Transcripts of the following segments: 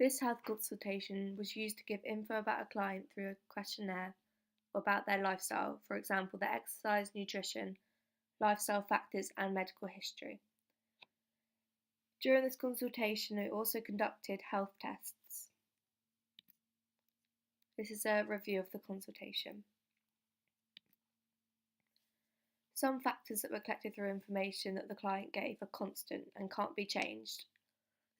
This health consultation was used to give info about a client through a questionnaire or about their lifestyle, for example, their exercise, nutrition, lifestyle factors, and medical history. During this consultation, it also conducted health tests. This is a review of the consultation. Some factors that were collected through information that the client gave are constant and can't be changed.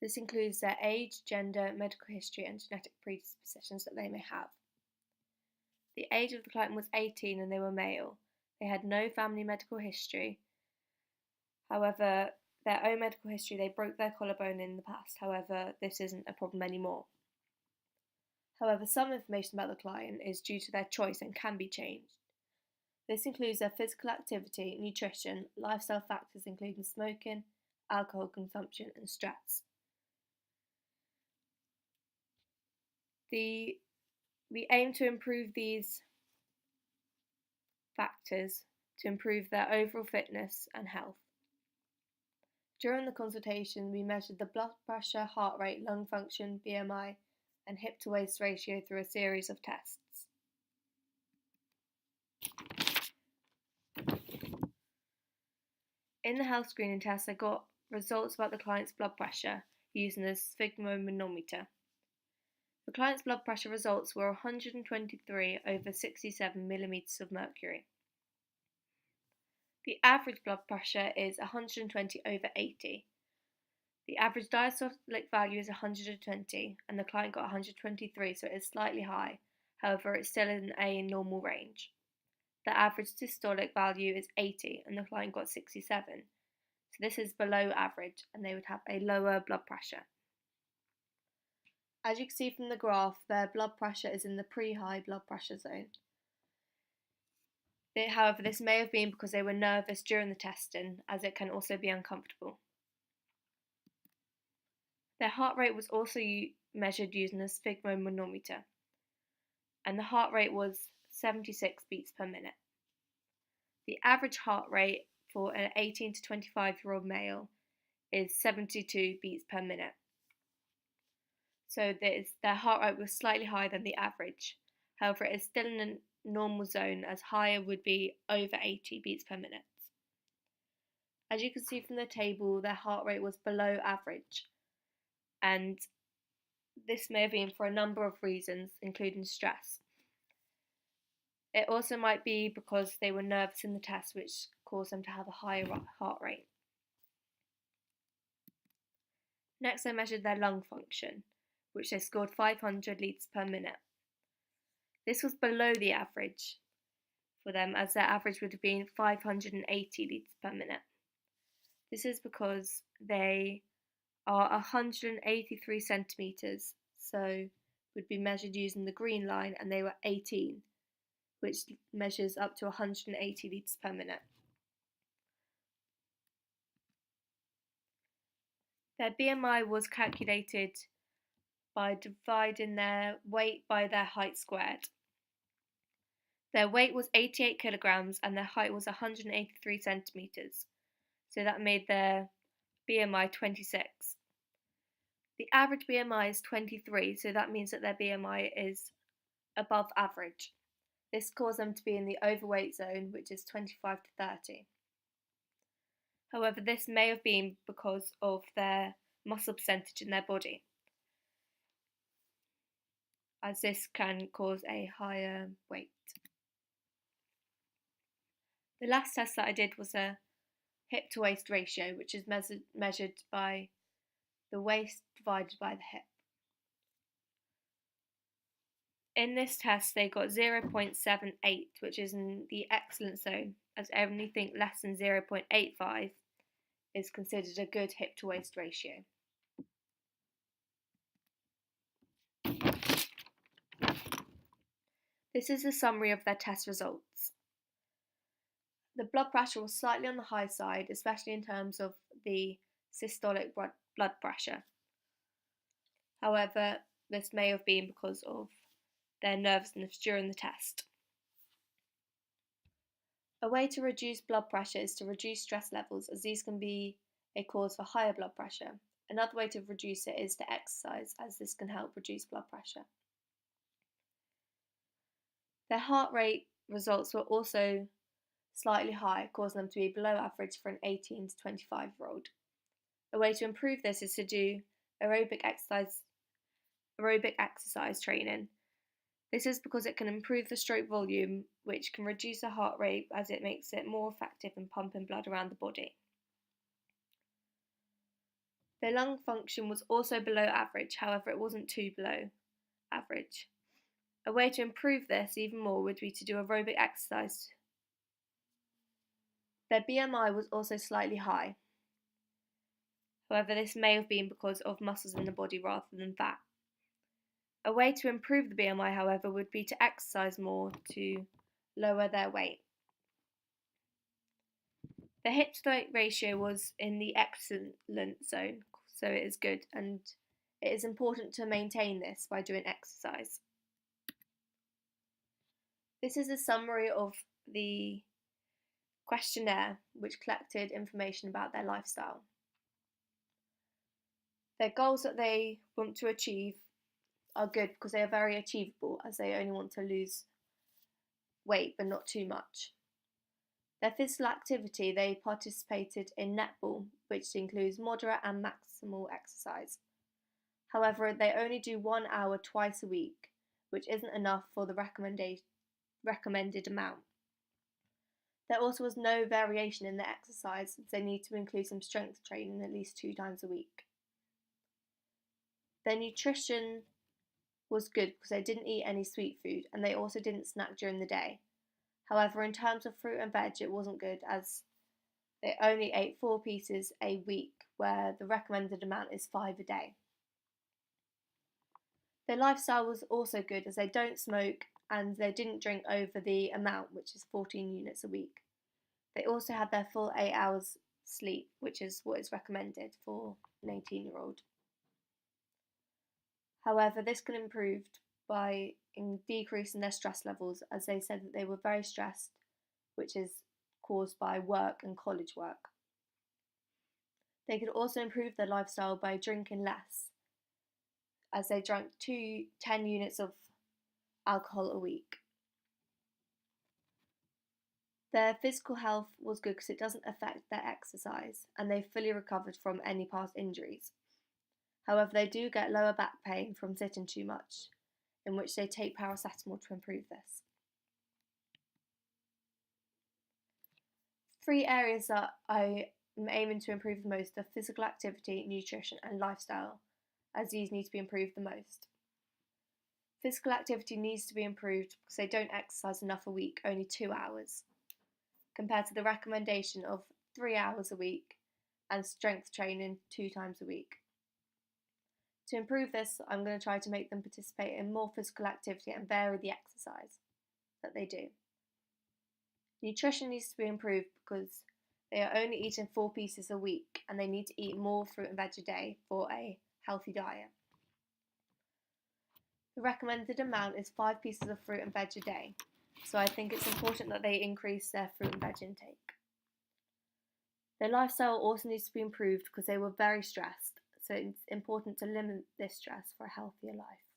This includes their age, gender, medical history, and genetic predispositions that they may have. The age of the client was 18 and they were male. They had no family medical history. However, their own medical history, they broke their collarbone in the past. However, this isn't a problem anymore. However, some information about the client is due to their choice and can be changed. This includes their physical activity, nutrition, lifestyle factors including smoking, alcohol consumption, and stress. We aim to improve these factors to improve their overall fitness and health. During the consultation, we measured the blood pressure, heart rate, lung function, BMI, and hip to waist ratio through a series of tests. In the health screening test, I got results about the client's blood pressure using the sphygmomanometer. The client's blood pressure results were 123 over 67 millimeters of mercury. The average blood pressure is 120 over 80. The average diastolic value is 120 and the client got 123, so it is slightly high. However, it's still in a normal range. The average systolic value is 80 and the client got 67. So this is below average and they would have a lower blood pressure. As you can see from the graph, their blood pressure is in the pre-high blood pressure zone. However, this may have been because they were nervous during the testing, as it can also be uncomfortable. Their heart rate was also measured using a sphygmomanometer, and the heart rate was 76 beats per minute. The average heart rate for an 18 to 25-year-old male is 72 beats per minute. So their heart rate was slightly higher than the average. However, it is still in a normal zone, as higher would be over 80 beats per minute. As you can see from the table, their heart rate was below average, and this may have been for a number of reasons, including stress. It also might be because they were nervous in the test, which caused them to have a higher heart rate. Next, I measured their lung function, which they scored 500 litres per minute. This was below the average for them, as their average would have been 580 litres per minute. This is because they are 183 centimetres, so would be measured using the green line, and they were 18, which measures up to 180 litres per minute. Their BMI was calculated by dividing their weight by their height squared. Their weight was 88 kilograms and their height was 183 centimetres, so that made their BMI 26. The average BMI is 23, so that means that their BMI is above average. This caused them to be in the overweight zone, which is 25 to 30. However, this may have been because of their muscle percentage in their body, as this can cause a higher weight. The last test that I did was a hip to waist ratio, which is measured by the waist divided by the hip. In this test, they got 0.78, which is in the excellent zone, as anything less than 0.85 is considered a good hip to waist ratio. This is a summary of their test results. The blood pressure was slightly on the high side, especially in terms of the systolic blood pressure. However, this may have been because of their nervousness during the test. A way to reduce blood pressure is to reduce stress levels, as these can be a cause for higher blood pressure. another way to reduce it is to exercise, as this can help reduce blood pressure. Their heart rate results were also slightly high, causing them to be below average for an 18 to 25-year-old. A way to improve this is to do aerobic exercise training. This is because it can improve the stroke volume, which can reduce the heart rate as it makes it more effective in pumping blood around the body. Their lung function was also below average, however it wasn't too below average. A way to improve this even more would be to do aerobic exercise. Their BMI was also slightly high. However, this may have been because of muscles in the body rather than fat. A way to improve the BMI, however, would be to exercise more to lower their weight. The hip to weight ratio was in the excellent zone, so it is good, and it is important to maintain this by doing exercise. This is a summary of the questionnaire which collected information about their lifestyle. Their goals that they want to achieve are good because they are very achievable, as they only want to lose weight but not too much. Their physical activity, they participated in netball, which includes moderate and maximal exercise. However, they only do 1 hour twice a week, which isn't enough for the recommended amount. There also was no variation in their exercise, as they need to include some strength training at least 2 times a week. Their nutrition was good because they didn't eat any sweet food, and they also didn't snack during the day. However, in terms of fruit and veg, it wasn't good, as they only ate 4 pieces a week, where the recommended amount is 5 a day. Their lifestyle was also good, as they don't smoke and they didn't drink over the amount, which is 14 units a week. They also had their full 8 hours sleep, which is what is recommended for an 18-year-old. However, this can improve by decreasing their stress levels, as they said that they were very stressed, which is caused by work and college work. They could also improve their lifestyle by drinking less, as they drank 10 units of alcohol a week. Their physical health was good because it doesn't affect their exercise, and they fully recovered from any past injuries. However, they do get lower back pain from sitting too much, in which they take paracetamol to improve this. 3 areas that I am aiming to improve the most are physical activity, nutrition, and lifestyle, as these need to be improved the most. Physical activity needs to be improved because they don't exercise enough a week, only 2 hours, compared to the recommendation of 3 hours a week and strength training 2 times a week. To improve this, I'm going to try to make them participate in more physical activity and vary the exercise that they do. Nutrition needs to be improved because they are only eating 4 pieces a week, and they need to eat more fruit and veg a day for a healthy diet. The recommended amount is 5 pieces of fruit and veg a day, so I think it's important that they increase their fruit and veg intake. Their lifestyle also needs to be improved because they were very stressed, so it's important to limit this stress for a healthier life.